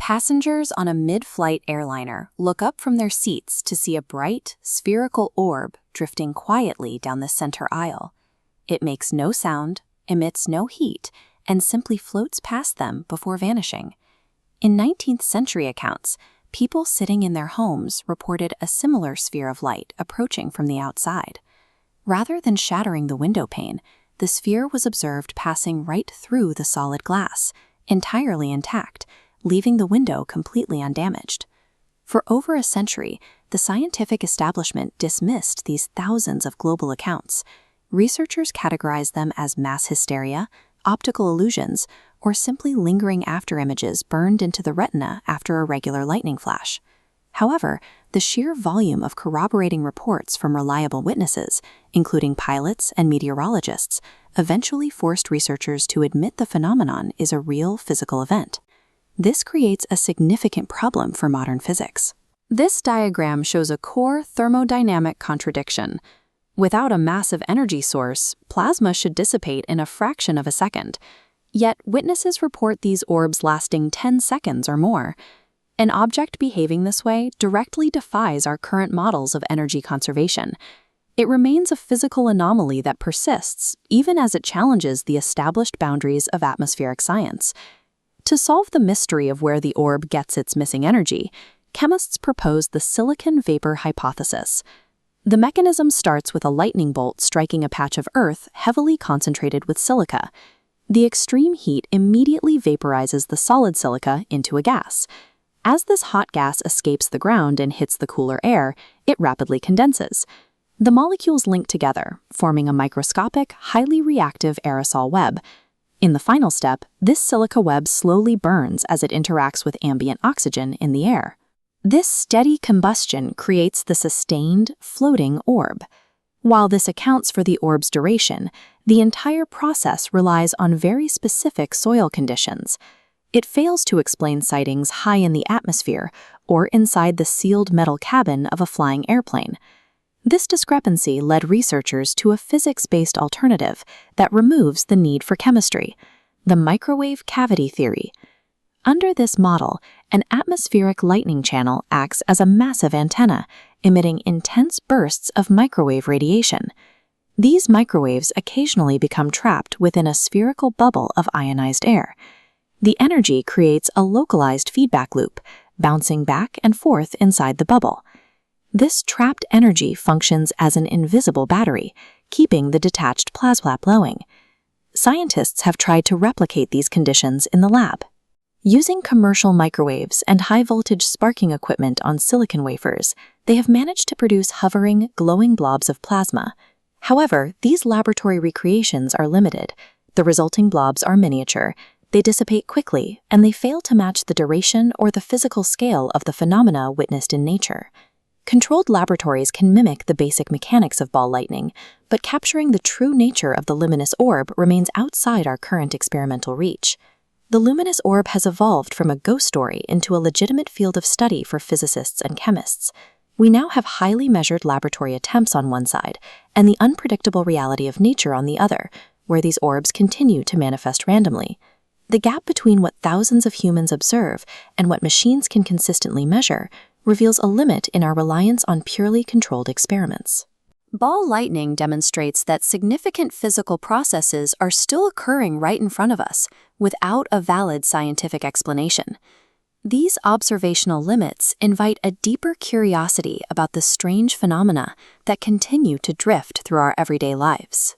Passengers on a mid-flight airliner look up from their seats to see a bright, spherical orb drifting quietly down the center aisle. It makes no sound, emits no heat, and simply floats past them before vanishing. In 19th century accounts, people sitting in their homes reported a similar sphere of light approaching from the outside. Rather than shattering the window pane, the sphere was observed passing right through the solid glass, entirely intact, leaving the window completely undamaged. For over a century, the scientific establishment dismissed these thousands of global accounts. Researchers categorized them as mass hysteria, optical illusions, or simply lingering afterimages burned into the retina after a regular lightning flash. However, the sheer volume of corroborating reports from reliable witnesses, including pilots and meteorologists, eventually forced researchers to admit the phenomenon is a real physical event. This creates a significant problem for modern physics. This diagram shows a core thermodynamic contradiction. Without a massive energy source, plasma should dissipate in a fraction of a second. Yet witnesses report these orbs lasting 10 seconds or more. An object behaving this way directly defies our current models of energy conservation. It remains a physical anomaly that persists, even as it challenges the established boundaries of atmospheric science. To solve the mystery of where the orb gets its missing energy, chemists propose the silicon vapor hypothesis. The mechanism starts with a lightning bolt striking a patch of Earth heavily concentrated with silica. The extreme heat immediately vaporizes the solid silica into a gas. As this hot gas escapes the ground and hits the cooler air, it rapidly condenses. The molecules link together, forming a microscopic, highly reactive aerosol web. In the final step, this silica web slowly burns as it interacts with ambient oxygen in the air. This steady combustion creates the sustained, floating orb. While this accounts for the orb's duration, the entire process relies on very specific soil conditions. It fails to explain sightings high in the atmosphere or inside the sealed metal cabin of a flying airplane. This discrepancy led researchers to a physics-based alternative that removes the need for chemistry, the microwave cavity theory. Under this model, an atmospheric lightning channel acts as a massive antenna, emitting intense bursts of microwave radiation. These microwaves occasionally become trapped within a spherical bubble of ionized air. The energy creates a localized feedback loop, bouncing back and forth inside the bubble. This trapped energy functions as an invisible battery, keeping the detached plasma flowing. Scientists have tried to replicate these conditions in the lab. Using commercial microwaves and high-voltage sparking equipment on silicon wafers, they have managed to produce hovering, glowing blobs of plasma. However, these laboratory recreations are limited. The resulting blobs are miniature, they dissipate quickly, and they fail to match the duration or the physical scale of the phenomena witnessed in nature. Controlled laboratories can mimic the basic mechanics of ball lightning, but capturing the true nature of the luminous orb remains outside our current experimental reach. The luminous orb has evolved from a ghost story into a legitimate field of study for physicists and chemists. We now have highly measured laboratory attempts on one side, and the unpredictable reality of nature on the other, where these orbs continue to manifest randomly. The gap between what thousands of humans observe and what machines can consistently measure reveals a limit in our reliance on purely controlled experiments. Ball lightning demonstrates that significant physical processes are still occurring right in front of us, without a valid scientific explanation. These observational limits invite a deeper curiosity about the strange phenomena that continue to drift through our everyday lives.